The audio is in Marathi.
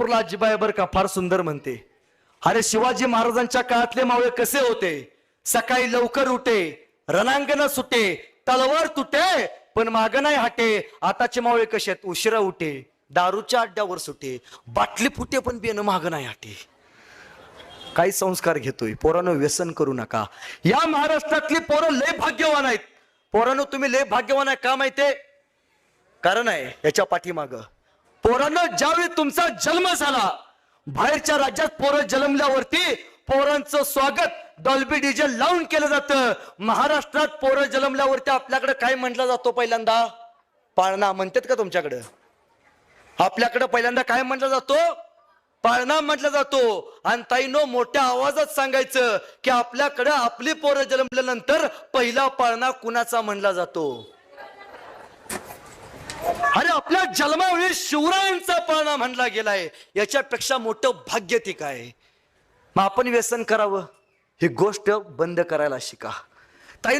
कोल्हापूरला आजीबाई बर का फार सुंदर म्हणते, अरे शिवाजी महाराजांच्या काळातले मावळे कसे होते, सकाळी लवकर उठे, रणांगण सुटे, तलवार तुटे पण माग नाही हटे. आताचे मावळे कसे आहेत, उशिरा उठे, दारूच्या अड्ड्यावर सुटे, बाटली फुटे पण बेन माग नाही हटे. काही संस्कार घेतोय. पोरांनो व्यसन करू नका. या महाराष्ट्रातली पोरं लय भाग्यवान आहेत. पोरांनो तुम्ही लय भाग्यवान आहे का माहितीये, कारण आहे याच्या पाठीमाग. पोरांनो ज्यावेळी तुमचा जन्म झाला, बाहेरच्या राज्यात पोरं जन्मल्यावरती पोरांचं स्वागत डॉल्बी डीजे लावून केलं जातं. महाराष्ट्रात पोरं जन्मल्यावरती आपल्याकडे काय म्हटलं जातो, पहिल्यांदा पाळणा म्हणतात का तुमच्याकडं? आपल्याकडे पहिल्यांदा काय म्हटलं जातो, पाळणा म्हटलं जातो. आणि ताईनो मोठ्या आवाजात सांगायचं की आपल्याकडे आपली पोरं जन्मल्यानंतर पहिला पाळणा कुणाचा म्हणला जातो? अरे आपल्या जन्मावेळी शिवरायांचा पाळणा म्हणला गेलाय. याच्यापेक्षा मोठं भाग्य ती काय? मग आपण व्यसन करावं, ही गोष्ट बंद करायला शिका. ताई